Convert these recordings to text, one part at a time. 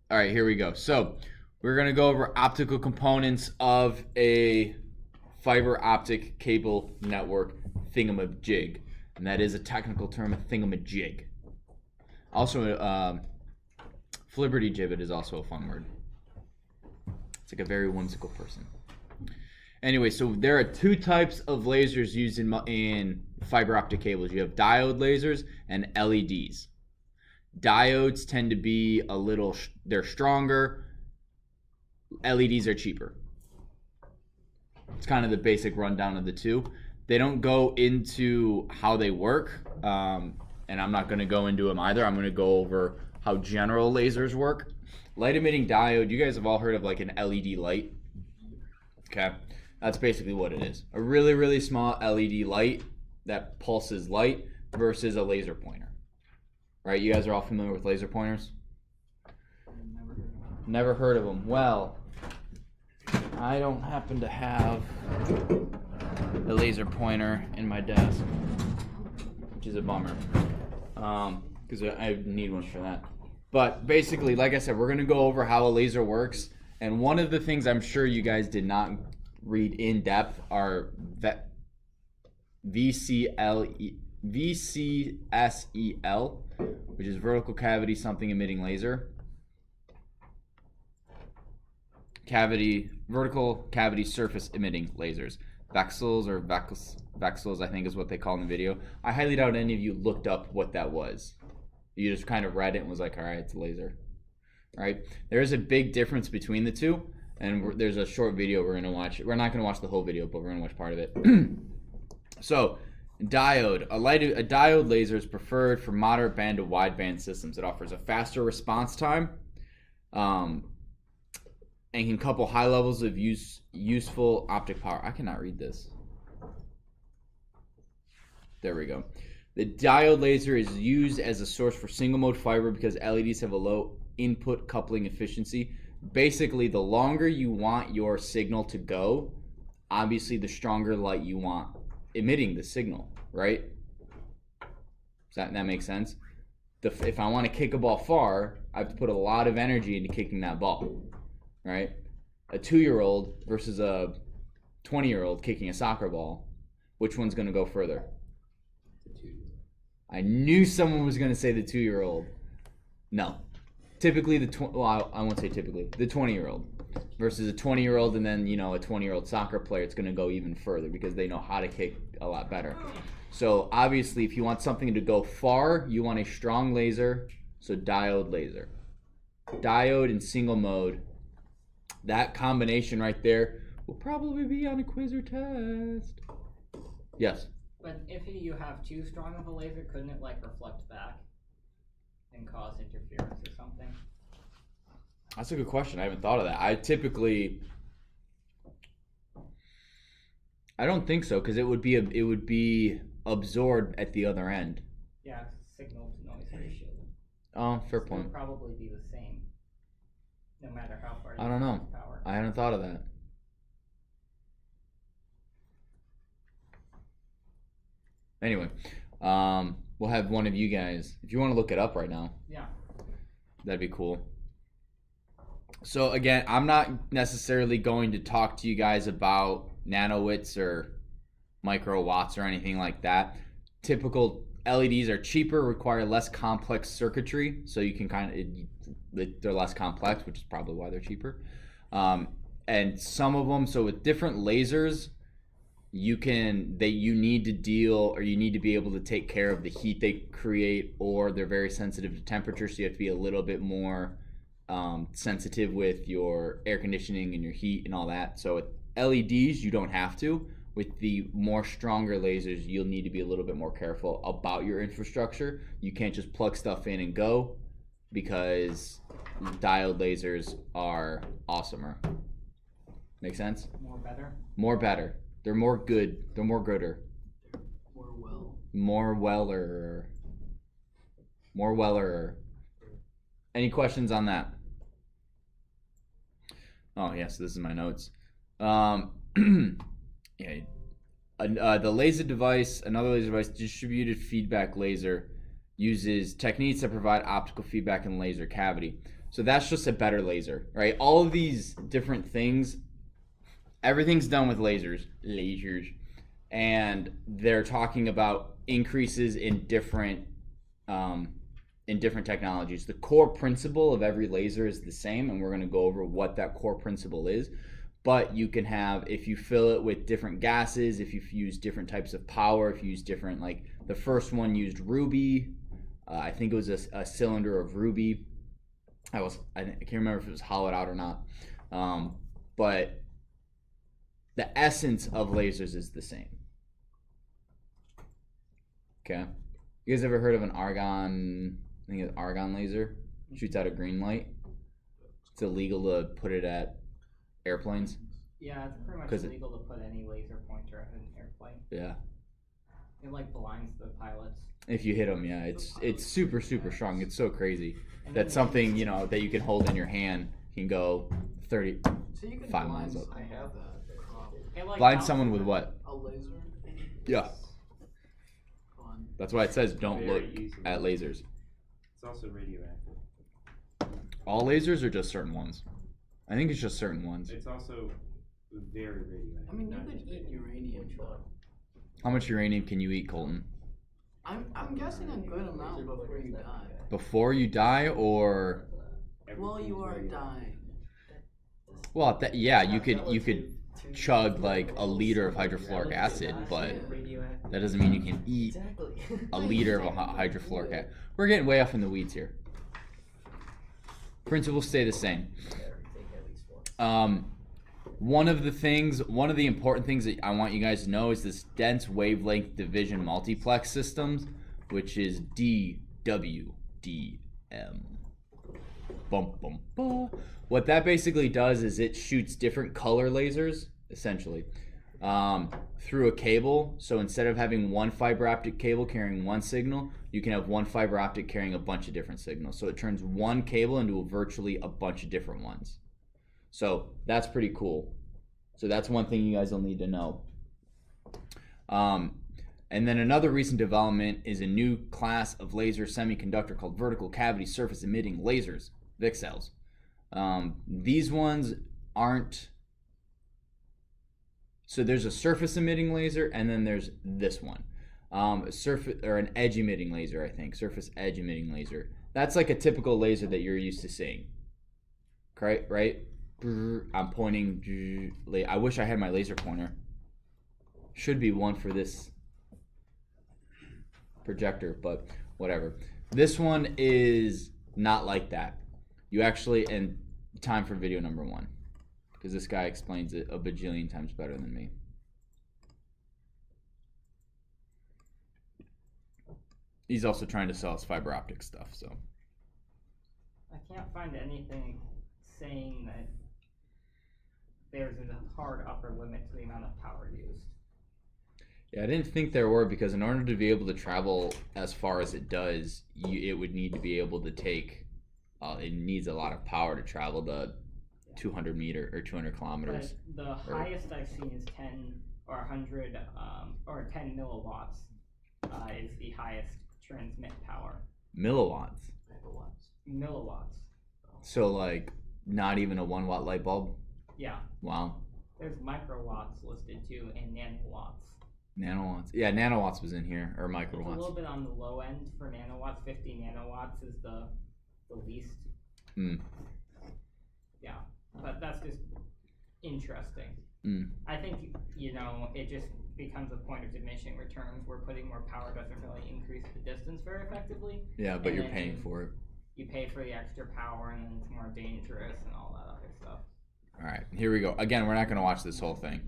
All right, here we go. So we're going to go over optical components of a fiber optic cable network thingamajig. And that is a technical term, a thingamajig. Also, flibberty gibbet is also a fun word. It's like a very whimsical person. Anyway, so there are two types of lasers used in fiber optic cables. You have diode lasers and LEDs. Diodes tend to be they're stronger. LEDs are cheaper. It's kind of the basic rundown of the two. They don't go into how they work, and I'm not going to go into them either. I'm going to go over how general lasers work. Light emitting diode, you guys have all heard of like an LED light. Okay, that's basically what it is. A really, really small LED light that pulses light versus a laser pointer. Right, you guys are all familiar with laser pointers? Never heard of them. Well, I don't happen to have a laser pointer in my desk, which is a bummer, because I need one for that. But basically, like I said, we're going to go over how a laser works. And one of the things I'm sure you guys did not read in depth are VCSEL, which is vertical cavity something emitting laser. Vertical cavity surface emitting lasers. VCSELs, I think is what they call in the video. I highly doubt any of you looked up what that was. You just kind of read it and was like, all right, it's a laser. Right? There is a big difference between the two, and there's a short video we're going to watch. We're not going to watch the whole video, but we're going to watch part of it. So, diode. A diode laser is preferred for moderate band to wide band systems. It offers a faster response time, and can couple high levels of useful optic power. I cannot read this. There we go. The diode laser is used as a source for single mode fiber because LEDs have a low input coupling efficiency. Basically, the longer you want your signal to go, obviously the stronger light you want emitting the signal, right? Does that make sense? If I want to kick a ball far, I have to put a lot of energy into kicking that ball, right? A 2-year-old versus a 20-year-old kicking a soccer ball, which one's going to go further? I knew someone was going to say the 2-year-old. No. Typically, I won't say typically, the 20-year-old versus a 20-year-old, and then, a 20-year-old soccer player, it's going to go even further because they know how to kick a lot better. So, obviously, if you want something to go far, you want a strong laser, so diode laser. Diode in single mode, that combination right there will probably be on a quiz or test. Yes? But if you have too strong of a laser, couldn't it reflect back and cause interference or something? That's a good question. I haven't thought of that. I don't think so, because it would be absorbed at the other end. Yeah, signal to noise ratio. Oh, fair point. It would probably be the same, no matter how far. I don't know. Power. I hadn't thought of that. Anyway, we'll have one of you guys, if you want to look it up right now. Yeah. That'd be cool. So again, I'm not necessarily going to talk to you guys about nanowatts or microwatts or anything like that. Typical LEDs are cheaper, require less complex circuitry, so you can they're less complex, which is probably why they're cheaper. And some of them, so with different lasers, you need to be able to take care of the heat they create, or they're very sensitive to temperature, so you have to be a little bit more sensitive with your air conditioning and your heat and all that. So with LEDs, you don't have to. With the more stronger lasers, you'll need to be a little bit more careful about your infrastructure. You can't just plug stuff in and go, because diode lasers are awesomer. Make sense? More better. They're more good. They're more gooder. More weller. Any questions on that? Oh, yes, this is my notes. Yeah. The laser device, another laser device, distributed feedback laser, uses techniques that provide optical feedback in laser cavity. So that's just a better laser, right? All of these different things, everything's done with lasers, and they're talking about increases in different technologies. The core principle of every laser is the same, and we're going to go over what that core principle is. But you can have, if you fill it with different gases, if you use different types of power, if you use different, like the first one used ruby. I think it was a cylinder of ruby. I can't remember if it was hollowed out or not. But the essence of lasers is the same. Okay. You guys ever heard of an argon? I think it's argon laser. Shoots out a green light. It's illegal to put it at airplanes. Yeah, it's pretty much illegal to put any laser pointer at an airplane. Yeah. It like blinds the pilots. If you hit them, yeah, it's super strong. It's so crazy. That's something that you can hold in your hand can go 35 miles up. I have that. Like Blind someone with what? A laser. Yeah. Fun. That's why it says don't Very look easily. at lasers. It's also radioactive. All lasers or just certain ones? I think it's just certain ones. It's also very radioactive. I mean, you not could just eat uranium, but How much uranium can you eat, Colton? I'm guessing a good amount before you die. Before you die, or Well, you are Everything's dying. well, yeah, you could chug like a liter of hydrofluoric acid, but that doesn't mean you can eat a liter of hydrofluoric acid. We're getting way off in the weeds here. Principles stay the same. One of the important things that I want you guys to know is this dense wavelength division multiplex systems, which is DWDM. Bum, bum, bum. What that basically does is it shoots different color lasers, essentially, through a cable. So instead of having one fiber optic cable carrying one signal, you can have one fiber optic carrying a bunch of different signals. So it turns one cable into virtually a bunch of different ones. So that's pretty cool. So that's one thing you guys will need to know. And then another recent development is a new class of laser semiconductor called vertical cavity surface emitting lasers, VCSELs. These ones aren't. So there's a surface emitting laser, and then there's this one, a surface or an edge emitting laser. I think surface edge emitting laser. That's like a typical laser that you're used to seeing. Right? I'm pointing. I wish I had my laser pointer. Should be one for this projector, but whatever. This one is not like that. You actually, and time for video number 1, because this guy explains it a bajillion times better than me. He's also trying to sell us fiber optic stuff, so. I can't find anything saying that there's a hard upper limit to the amount of power used. Yeah, I didn't think there were, because in order to be able to travel as far as it does, it would need to be able to take. It needs a lot of power to travel the 200 meter or 200 kilometers. But the highest I've seen is 10 or 100 or 10 milliwatts is the highest transmit power. Milliwatts. Milliwatts. So like not even a 1 watt light bulb. Yeah. Wow. There's microwatts listed too and nanowatts. Nanowatts. Yeah, nanowatts was in here, or It's a microwatts. little bit on the low end for nanowatts. 50 nanowatts is the least. Mm. Yeah, but that's just interesting. Mm. I think, it just becomes a point of diminishing returns where putting more power doesn't really increase the distance very effectively. Yeah, but And you're then paying for it. You pay for the extra power and then it's more dangerous and all that other stuff. All right, here we go. Again, we're not going to watch this whole thing.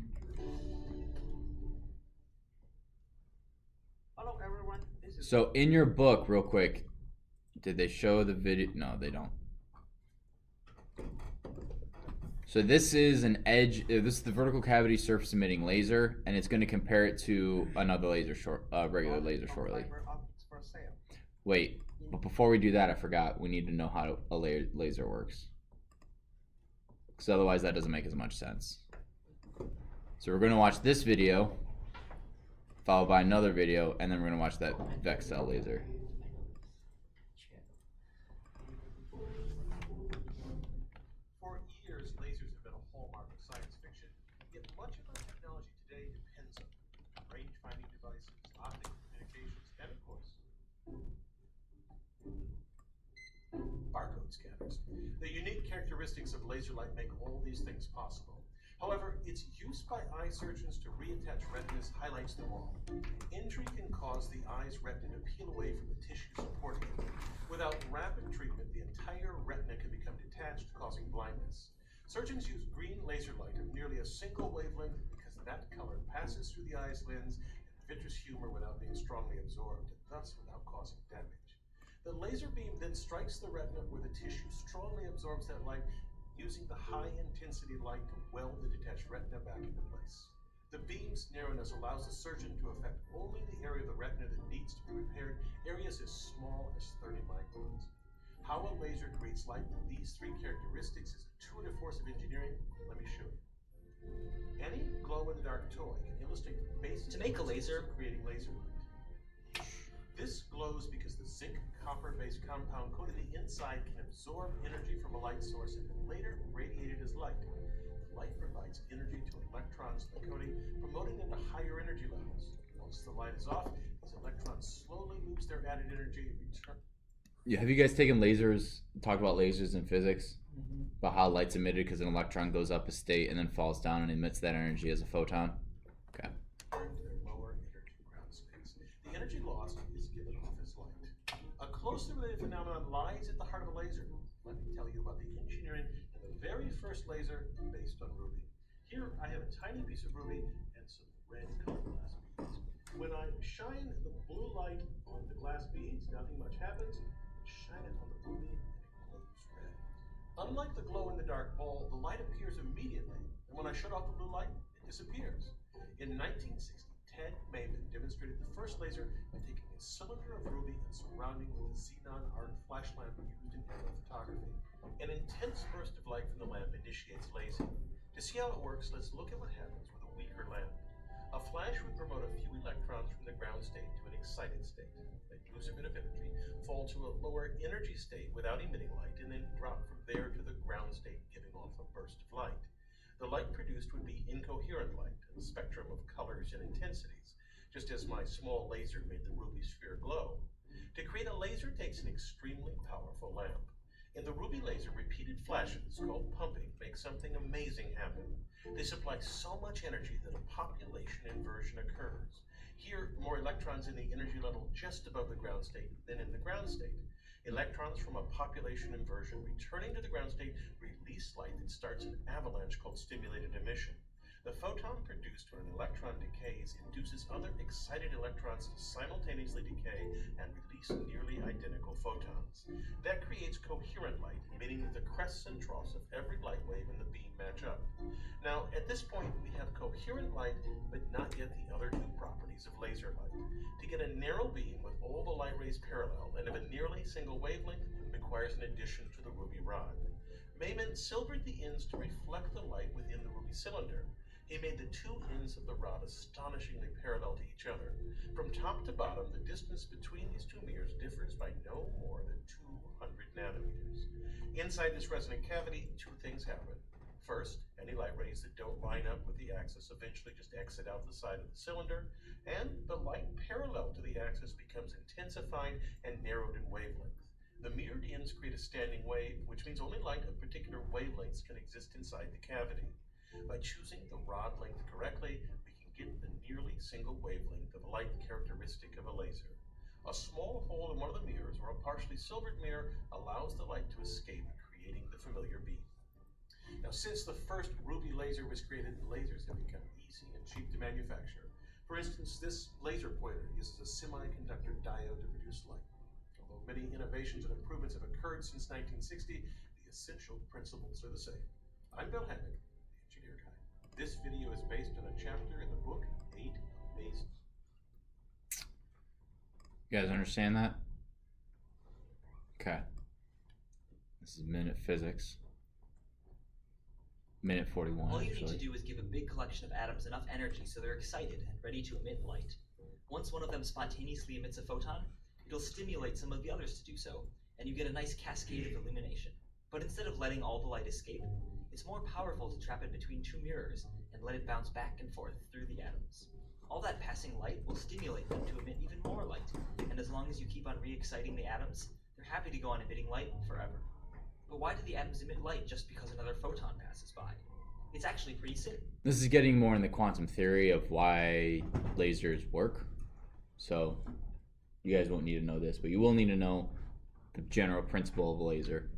Hello, everyone. This is So in your book, real quick, did they show the video? No, they don't. So this is an edge. This is the vertical cavity surface emitting laser, and it's going to compare it to another laser regular laser shortly. fiber optics for sale. Wait, but before we do that, I forgot. We need to know how a laser works, because otherwise that doesn't make as much sense. So we're going to watch this video, followed by another video, and then we're going to watch that VCSEL laser. detectors. The unique characteristics of laser light make all these things possible. However, its use by eye surgeons to reattach retinas highlights them all. Injury can cause the eye's retina to peel away from the tissue supporting it. Without rapid treatment, the entire retina can become detached, causing blindness. Surgeons use green laser light of nearly a single wavelength because that color passes through the eye's lens and vitreous humor without being strongly absorbed, and thus without causing damage. The laser beam then strikes the retina where the tissue strongly absorbs that light, using the high-intensity light to weld the detached retina back into place. The beam's narrowness allows the surgeon to affect only the area of the retina that needs to be repaired, areas as small as 30 microns. How a laser creates light with these three characteristics is a intuitive force of engineering. Let me show you. Any glow-in-the-dark toy can illustrate the basic To make a laser, principles of creating laser light. This glows because the zinc copper-based compound coated the inside can absorb energy from a light source and then later radiate it as light. The light provides energy to electrons in the coating, promoting them to higher energy levels. Once the light is off, these electrons slowly lose their added energy and return. Yeah, have you guys taken lasers, talked about lasers in physics? About how light's emitted because an electron goes up a state and then falls down and emits that energy as a photon? Okay. To their lower energy ground states. The energy lost is given off as light. A closely related phenomenon lies at the heart of a laser. Let me tell you about the engineering and the very first laser based on ruby. Here I have a tiny piece of ruby and some red colored glass beads. When I shine the blue light on the glass beads, nothing much happens. Shine it on the ruby and it glows red. Unlike the glow-in-the-dark ball, the light appears immediately, and when I shut off the blue light, it disappears. In 1960, Ted Maven demonstrated the first laser by taking a cylinder of ruby and surrounding with a xenon arc flash lamp used in aerial photography. An intense burst of light from the lamp initiates lasing. To see how it works, let's look at what happens with a weaker lamp. A flash would promote a few electrons from the ground state to an excited state. They lose a bit of energy, fall to a lower energy state without emitting light, and then drop from there to the ground state, giving off a burst of light. The light produced would be incoherent light, a spectrum of colors and intensities, just as my small laser made the ruby sphere glow. To create a laser takes an extremely powerful lamp. In the ruby laser, repeated flashes, called pumping, make something amazing happen. They supply so much energy that a population inversion occurs. Here, more electrons in the energy level just above the ground state than in the ground state. Electrons from a population inversion returning to the ground state release light that starts an avalanche called stimulated emission. The photon produced when an electron decays induces other excited electrons to simultaneously decay and release nearly identical photons. That creates coherent light, meaning that the crests and troughs of every light wave in the beam match up. Now, at this point, we have coherent light, but not yet the other two properties of laser light. To get a narrow beam with all the light rays parallel and of a nearly single wavelength requires an addition to the ruby rod. Maven silvered the ends to reflect the light within the ruby cylinder. He made the two ends of the rod astonishingly parallel to each other. From top to bottom, the distance between these two mirrors differs by no more than 200 nanometers. Inside this resonant cavity, two things happen. First, any light rays that don't line up with the axis eventually just exit out the side of the cylinder, and the light parallel to the axis becomes intensified and narrowed in wavelength. The mirrored ends create a standing wave, which means only light of particular wavelengths can exist inside the cavity. By choosing the rod length correctly, we can get the nearly single wavelength of light characteristic of a laser. A small hole in one of the mirrors, or a partially silvered mirror, allows the light to escape, creating the familiar beam. Now, since the first ruby laser was created, lasers have become easy and cheap to manufacture. For instance, this laser pointer uses a semiconductor diode to produce light. Although many innovations and improvements have occurred since 1960, the essential principles are the same. I'm Bill Hammack, the Engineer Guy. This video is based on a chapter in the book 8 Amazing. You guys understand that? Okay. This is minute physics. Minute 41, all you actually. need to do is give a big collection of atoms enough energy so they're excited and ready to emit light. Once one of them spontaneously emits a photon, it'll stimulate some of the others to do so, and you get a nice cascade of illumination. But instead of letting all the light escape, it's more powerful to trap it between two mirrors and let it bounce back and forth through the atoms. All that passing light will stimulate them to emit even more light, and as long as you keep on re-exciting the atoms, they're happy to go on emitting light forever. But why do the atoms emit light just because another photon passes by? It's actually pretty simple. This is getting more in the quantum theory of why lasers work. So you guys won't need to know this, but you will need to know the general principle of a laser.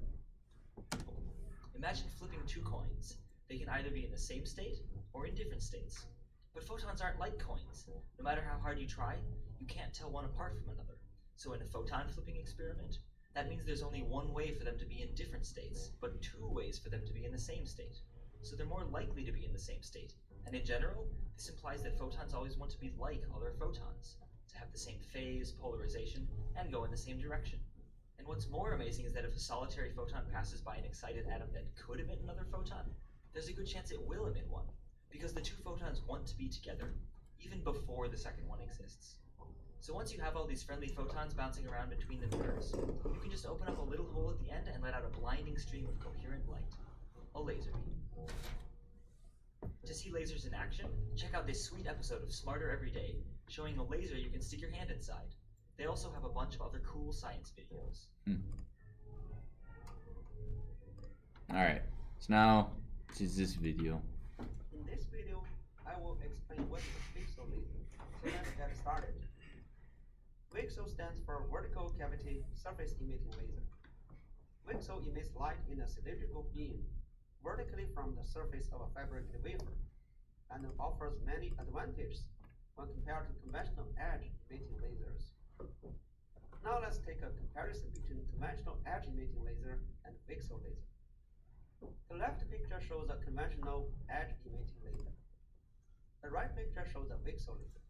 Imagine flipping two coins. They can either be in the same state or in different states. But photons aren't like coins. No matter how hard you try, you can't tell one apart from another. So in a photon flipping experiment, that means there's only one way for them to be in different states, but two ways for them to be in the same state. So they're more likely to be in the same state. And in general, this implies that photons always want to be like other photons, to have the same phase, polarization, and go in the same direction. And what's more amazing is that if a solitary photon passes by an excited atom that could emit another photon, there's a good chance it will emit one, because the two photons want to be together, even before the second one exists. So once you have all these friendly photons bouncing around between the mirrors, you can just open up a little hole at the end and let out a blinding stream of coherent light. A laser beam. To see lasers in action, check out this sweet episode of Smarter Every Day, showing a laser you can stick your hand inside. They also have a bunch of other cool science videos. Alright, so now this is this video. In this video, I will explain what is a VCSEL laser. So let's get started. VCSEL stands for Vertical Cavity Surface Emitting Laser. VCSEL emits light in a cylindrical beam vertically from the surface of a fabricated wafer and offers many advantages when compared to conventional edge emitting lasers. Now let's take a comparison between conventional edge emitting laser and VCSEL laser. The left picture shows a conventional edge emitting laser. The right picture shows a VCSEL laser.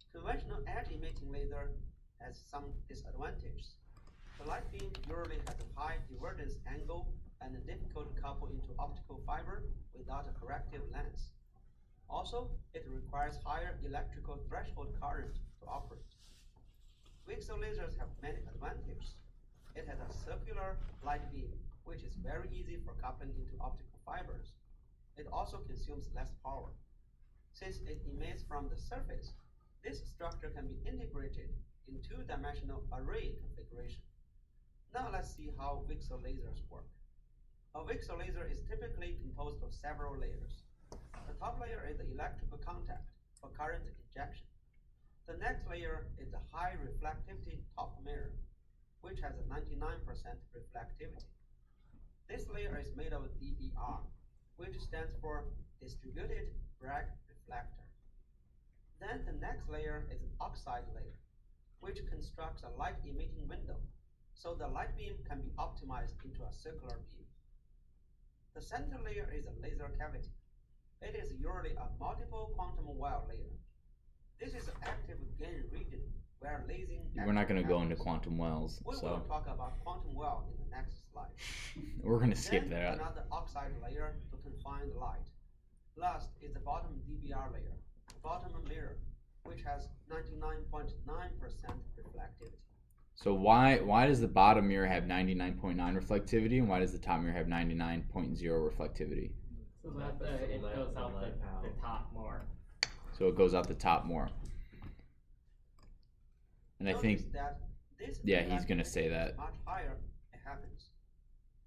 Conventional edge emitting laser has some disadvantages. The light beam usually has a high divergence angle and difficult to couple into optical fiber without a corrective lens. Also, it requires higher electrical threshold current to operate. VCSEL lasers have many advantages. It has a circular light beam, which is very easy for coupling into optical fibers. It also consumes less power. Since it emits from the surface, this structure can be integrated in two-dimensional array configuration. Now let's see how VCSEL lasers work. A VCSEL laser is typically composed of several layers. The top layer is the electrical contact for current injection. The next layer is the high reflectivity top mirror, which has a 99% reflectivity. This layer is made of DBR, which stands for Distributed Bragg Reflector. Then the next layer is an oxide layer, which constructs a light-emitting window, so the light beam can be optimized into a circular beam. The center layer is a laser cavity. It is usually a multiple quantum well layer. This is an active gain region where lasing. We're not going to go into quantum wells, We will so talk about quantum well in the next slide. we're going to skip Then that. another oxide layer to confine the light. Last is the bottom DBR layer, the bottom mirror, which has 99.9% reflectivity. So why does the bottom mirror have 99.9 reflectivity, and why does the top mirror have 99.0 reflectivity? So that it goes out the top more. So it goes out the top more. And I think, Notice that this yeah, he's gonna reflectivity say is that. much higher it happens.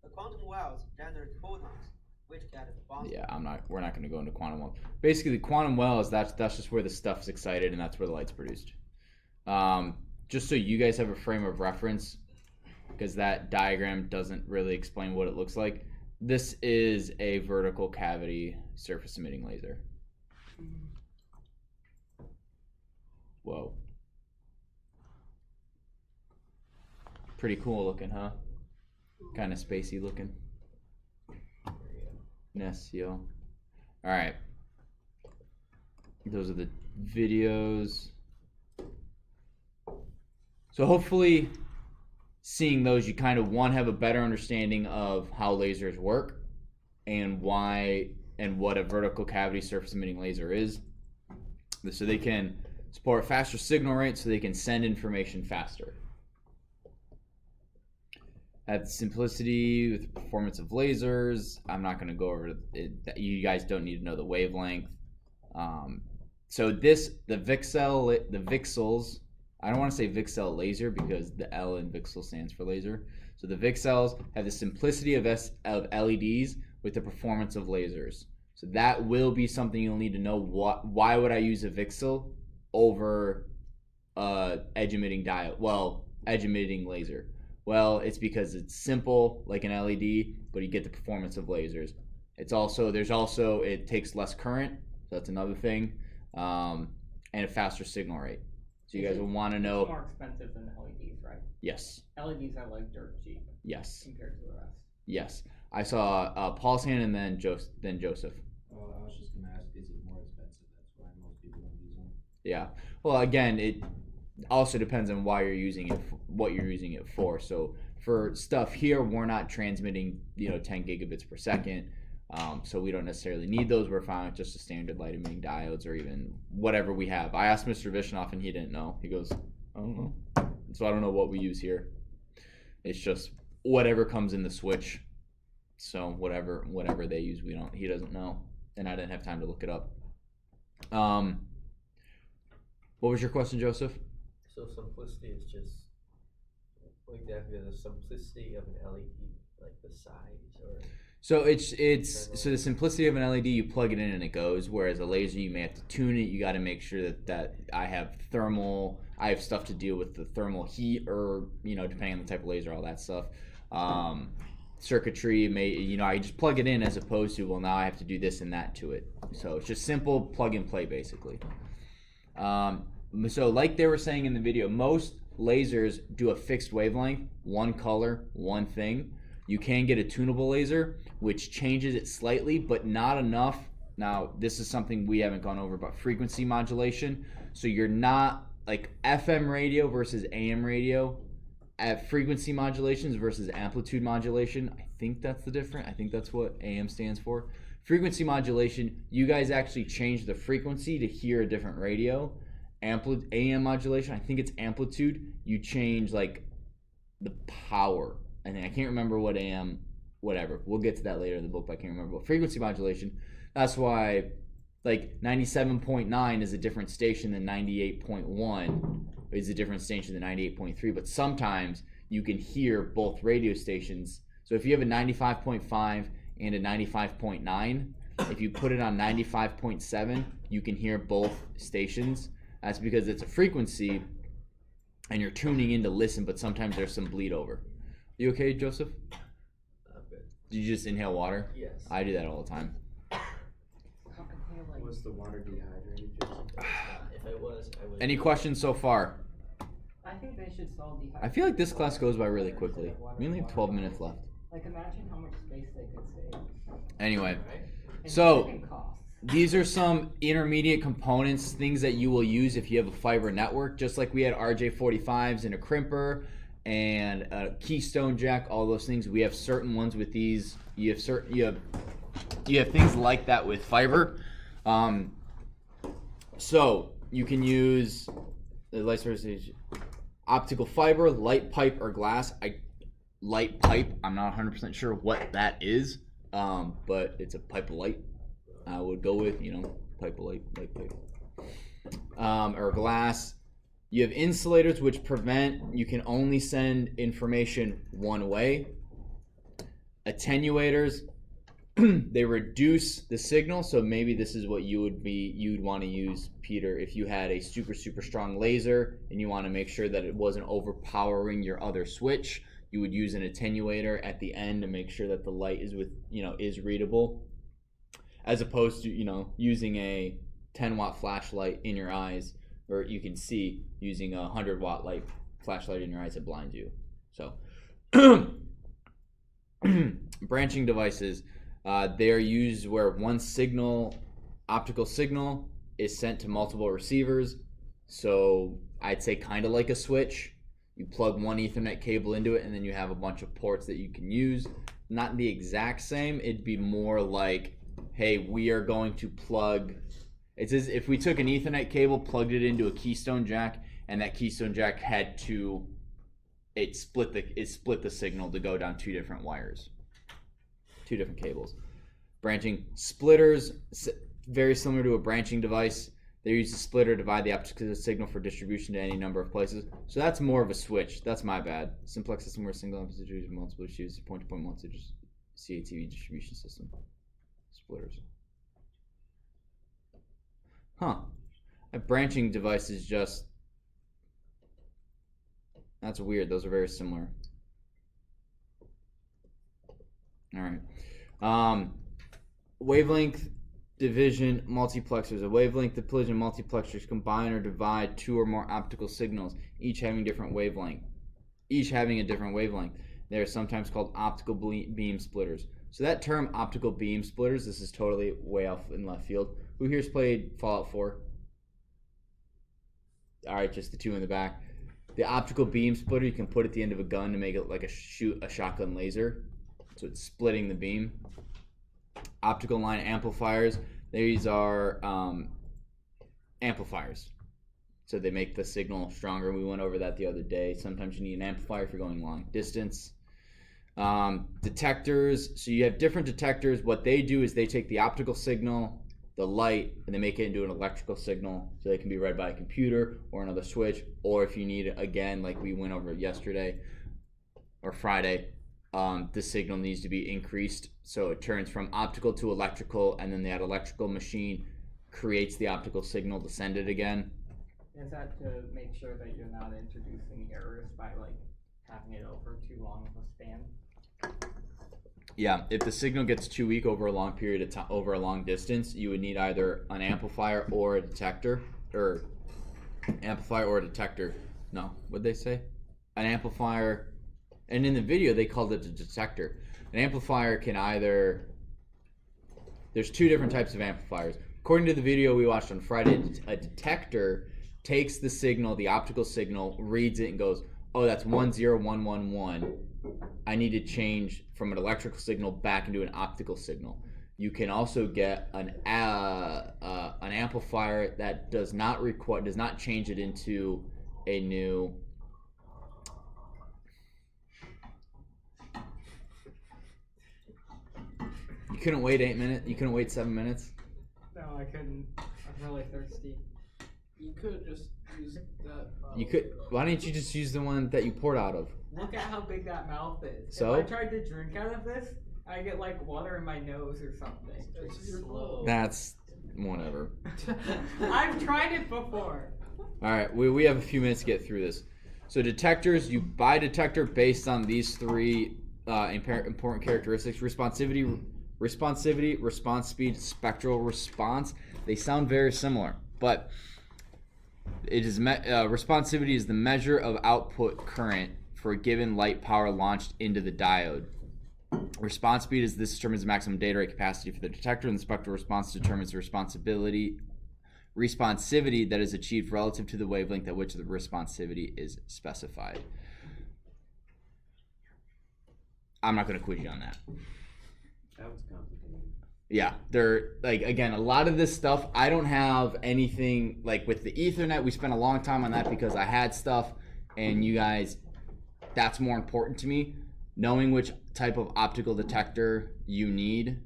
The quantum wells generate photons, which get bounced. Yeah, we're not gonna go into quantum well. Basically, quantum wells, that's just where the stuff's excited and that's where the light's produced. Just so you guys have a frame of reference, because that diagram doesn't really explain what it looks like. This is a vertical cavity surface emitting laser. Whoa. Pretty cool looking, huh? Kind of spacey looking. Yes, yo. Alright. Those are the videos. So hopefully, seeing those, you kind of, have a better understanding of how lasers work and why and what a vertical cavity surface emitting laser is. So they can support faster signal rates so they can send information faster. At simplicity with the performance of lasers, I'm not going to go over it. You guys don't need to know the wavelength. So the VCSELs, I don't want to say VCSEL laser because the L in VCSEL stands for laser. So the VCSELs have the simplicity of LEDs with the performance of lasers. So that will be something you'll need to know. Why would I use a VCSEL over edge emitting diode? Well, edge emitting laser. Well, it's because it's simple like an LED, but you get the performance of lasers. It takes less current, so that's another thing, and a faster signal rate. So you guys will want to know. It's more expensive than LEDs, right? Yes. LEDs are like dirt cheap. Yes. Compared to the rest. Yes. I saw Paul's hand and then Joseph. Oh, I was just gonna ask, is it more expensive? That's why most people don't use them. Yeah. Well, again, it also depends on why you're using it, what you're using it for. So for stuff here, we're not transmitting, 10 gigabits per second. So we don't necessarily need those. We're fine with just the standard light emitting diodes or even whatever we have. I asked Mr. Vishnoff and he didn't know. He goes, I don't know. So I don't know what we use here. It's just whatever comes in the switch. So whatever they use, he doesn't know. And I didn't have time to look it up. What was your question, Joseph? So simplicity is just exactly the simplicity of an LED, like the size or. So so the simplicity of an LED, you plug it in and it goes. Whereas a laser, you may have to tune it. You got to make sure that I have stuff to deal with the thermal heat, or depending on the type of laser, all that stuff. Circuitry I just plug it in as opposed to, well, now I have to do this and that to it. So it's just simple plug and play basically. So like they were saying in the video, most lasers do a fixed wavelength, one color, one thing. You can get a tunable laser, which changes it slightly, but not enough. Now, this is something we haven't gone over, but frequency modulation. So you're not like FM radio versus AM radio at frequency modulations versus amplitude modulation. I think that's the difference. I think that's what AM stands for. Frequency modulation, you guys actually change the frequency to hear a different radio. AM modulation, I think it's amplitude. You change like the power. I can't remember what AM, whatever. We'll get to that later in the book, but I can't remember. But frequency modulation, that's why like 97.9 is a different station than 98.1 is a different station than 98.3. But sometimes you can hear both radio stations. So if you have a 95.5 and a 95.9, if you put it on 95.7, you can hear both stations. That's because it's a frequency and you're tuning in to listen, but sometimes there's some bleed over. You okay, Joseph? I'm good. Did you just inhale water? Yes. I do that all the time. Was the water dehydrated, Joseph? If I was, I would. Any questions so far? I think they should solve the. I feel like this class goes by really quickly. We only have 12 minutes left. Like, imagine how much space they could save. Anyway, And so shipping costs. these are some intermediate components, things that you will use if you have a fiber network. Just like we had RJ45s and a crimper and a keystone jack, all those things. We have certain ones with these. You have things like that with fiber. So you can use the light source, optical fiber, light pipe, or glass. Light pipe, I'm not 100% sure what that is, but it's a pipe of light. I would go with, pipe of light pipe. Or glass. You have insulators, which prevent, you can only send information one way. Attenuators, they reduce the signal, so maybe this is what you'd want to use, Peter, if you had a super strong laser and you want to make sure that it wasn't overpowering your other switch. You would use an attenuator at the end to make sure that the light is readable, as opposed to using a 10-watt flashlight in your eyes, or you can see using a 100-watt light flashlight in your eyes that blinds you. So branching devices, they are used where one optical signal is sent to multiple receivers. So I'd say kind of like a switch. You plug one Ethernet cable into it and then you have a bunch of ports that you can use. Not the exact same. It'd be more like, hey, we are going to plug. It's as if we took an Ethernet cable, plugged it into a keystone jack, and that keystone jack had to, it split the signal to go down two different wires, two different cables. Branching splitters, very similar to a branching device. They use a splitter to divide the optical signal for distribution to any number of places. So that's more of a switch. That's my bad. Simplex system where a single amplitude is multiple issues, point-to-point voltage CATV distribution system. Splitters. Huh. A branching device is just... That's weird. Those are very similar. Alright. Wavelength division multiplexers. A wavelength division multiplexers combine or divide two or more optical signals, each having a different wavelength. They are sometimes called optical beam splitters. So that term optical beam splitters, this is totally way off in left field. Who here's played Fallout 4? Alright, just the two in the back. The optical beam splitter you can put at the end of a gun to make it like a shotgun laser. So it's splitting the beam. Optical line amplifiers. These are amplifiers. So they make the signal stronger. We went over that the other day. Sometimes you need an amplifier if you're going long distance. Detectors. So you have different detectors. What they do is they take the optical signal, the light, and they make it into an electrical signal. So they can be read by a computer or another switch. Or if you need it again, like we went over yesterday or Friday, the signal needs to be increased. So it turns from optical to electrical, and then that electrical machine creates the optical signal to send it again. Is that to make sure that you're not introducing errors by like having it over too long of a span? Yeah, if the signal gets too weak over a long period of time, over a long distance, you would need either an amplifier or a detector, or amplifier or a detector. No, what'd they say? An amplifier, and in the video they called it a detector. An amplifier can either, there's two different types of amplifiers. According to the video we watched on Friday, a detector takes the signal, the optical signal, reads it and goes, oh, that's 10111. I need to change from an electrical signal back into an optical signal. You can also get an amplifier that does not change it into a new. You couldn't wait 8 minutes. You couldn't wait 7 minutes. No, I couldn't. I'm really thirsty. You could just use that. You could. Why didn't you just use the one that you poured out of? Look at how big that mouth is. So? If I tried to drink out of this, I get like water in my nose or something. It's slow. That's whatever. I've tried it before. All right, we have a few minutes to get through this. So detectors, you buy a detector based on these three important characteristics: responsivity, response speed, spectral response. They sound very similar, but it is responsivity is the measure of output current for a given light power launched into the diode. Response speed is this determines the maximum data rate capacity for the detector, and the spectral response determines the responsivity that is achieved relative to the wavelength at which the responsivity is specified. I'm not going to quiz you on that. That was complicated. Yeah, they're like, again, a lot of this stuff, I don't have anything like with the Ethernet. We spent a long time on that because I had stuff, and you guys, that's more important to me. Knowing which type of optical detector you need,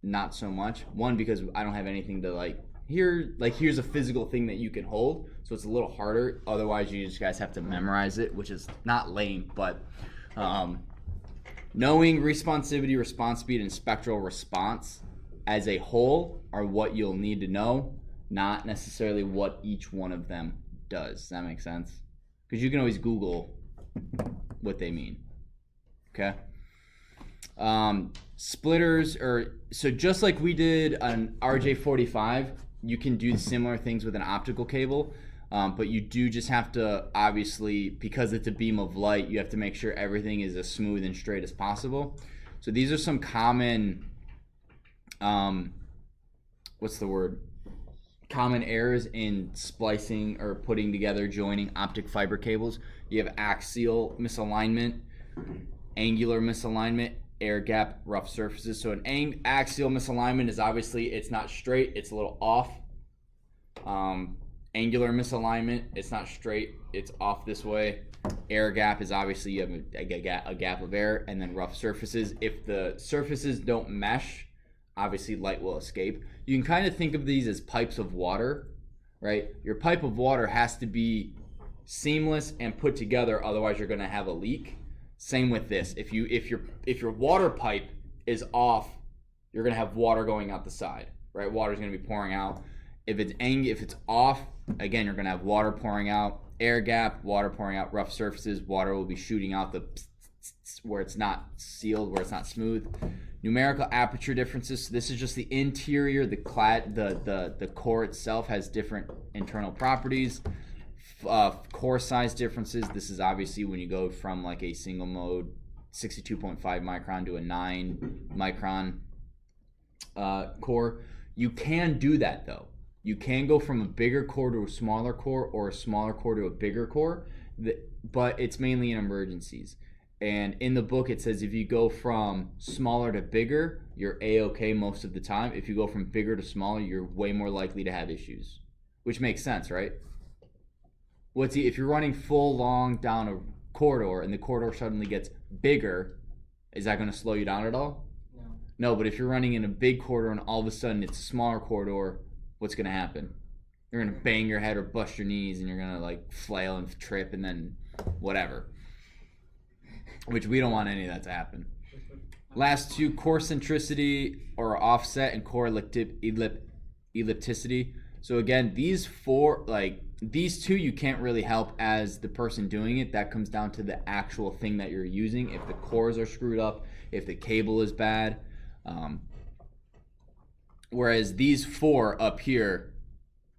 not so much. One, because I don't have anything to here's a physical thing that you can hold, so it's a little harder. Otherwise, you just guys have to memorize it, which is not lame, but knowing responsivity, response speed, and spectral response as a whole are what you'll need to know, not necessarily what each one of them does. Does that make sense? Because you can always Google what they mean. Okay. Splitters, so just like we did on RJ45, you can do similar things with an optical cable, but you do just have to, obviously, because it's a beam of light, you have to make sure everything is as smooth and straight as possible. So these are some common, common errors in splicing or putting together, joining optic fiber cables. You have axial misalignment, angular misalignment, air gap, rough surfaces. So an axial misalignment is obviously it's not straight, it's a little off. Angular misalignment, it's not straight, it's off this way. Air gap is obviously you have a gap of air, and then rough surfaces. If the surfaces don't mesh, obviously light will escape. You can kind of think of these as pipes of water. right? Your pipe of water has to be seamless and put together, otherwise you're going to have a leak. Same with this. If your water pipe is off, you're going to have water going out the side, right? Water's going to be pouring out. If it's off, again, you're going to have water pouring out, air gap, water pouring out, rough surfaces, water will be shooting out where it's not sealed, where it's not smooth. Numerical aperture differences. So this is just the interior, the core itself has different internal properties. Core size differences. This is obviously when you go from like a single mode 62.5 micron to a 9 micron core. You can do that though. You can go from a bigger core to a smaller core, or a smaller core to a bigger core, but it's mainly in emergencies. And in the book it says if you go from smaller to bigger, you're A-okay most of the time. If you go from bigger to smaller, you're way more likely to have issues. Which makes sense, right? If you're running full long down a corridor and the corridor suddenly gets bigger, is that going to slow you down at all? No, but if you're running in a big corridor and all of a sudden it's a smaller corridor, what's going to happen? You're going to bang your head or bust your knees, and you're going to like flail and trip and then whatever. Which we don't want any of that to happen. Last two, core centricity or offset and core ellipticity. So again, these two you can't really help as the person doing it. That comes down to the actual thing that you're using. If the cores are screwed up, if the cable is bad. Whereas these four up here,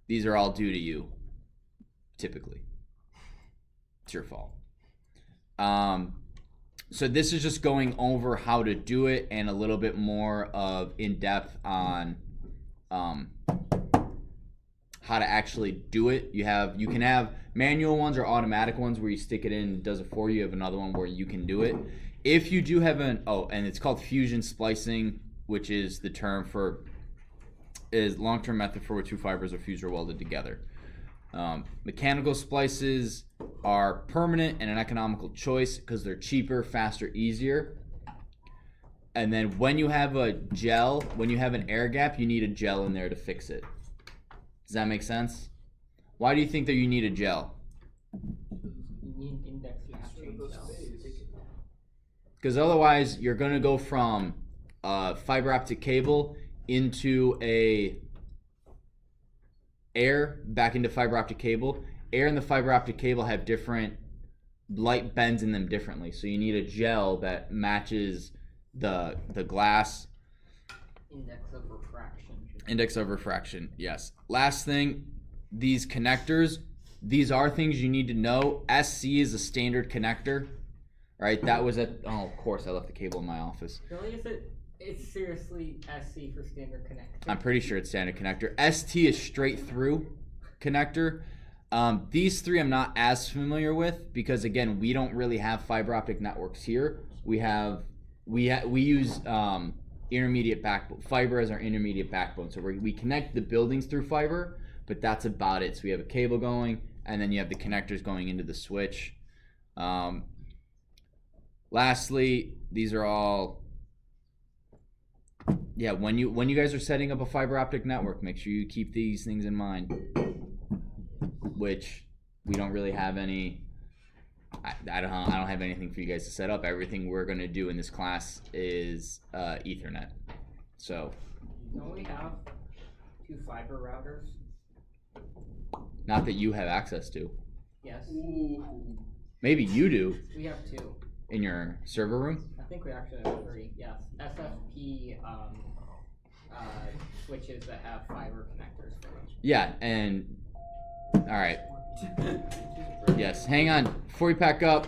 these are all due to you, typically. It's your fault. So this is just going over how to do it and a little bit more of in-depth on how to actually do it. You can have manual ones or automatic ones where you stick it in and it does it for you. You have another one where you can do it. If you do have and it's called fusion splicing, which is the term is long-term method for where two fibers are fused or welded together. Mechanical splices are permanent and an economical choice because they're cheaper, faster, easier. And then when you have an air gap, you need a gel in there to fix it. Does that make sense? Why do you think that you need a gel? You need index matching cells. Because otherwise, you're going to go from fiber optic cable into air back into fiber optic cable. Air and the fiber optic cable have different light bends in them differently. So you need a gel that matches the glass. Index of refraction, yes. Last thing, these connectors, these are things you need to know. SC is a standard connector, right? That was of course I left the cable in my office. Really, it's seriously SC for standard connector? I'm pretty sure it's standard connector. ST is straight through connector. These three I'm not as familiar with because again, we don't really have fiber optic networks here. We use intermediate backbone, fiber as our intermediate backbone. So we connect the buildings through fiber, but that's about it. So we have a cable going, and then you have the connectors going into the switch. Lastly, these are all. Yeah, when you guys are setting up a fiber optic network, make sure you keep these things in mind. Which we don't really have any. I don't have anything for you guys to set up. Everything we're gonna do in this class is Ethernet. So. Don't we have 2 fiber routers? Not that you have access to. Yes. Maybe you do. We have 2. In your server room? I think we actually have 3. Yes. SFP switches that have fiber connectors for them. Yeah, and all right. Yes, hang on. Before we pack up,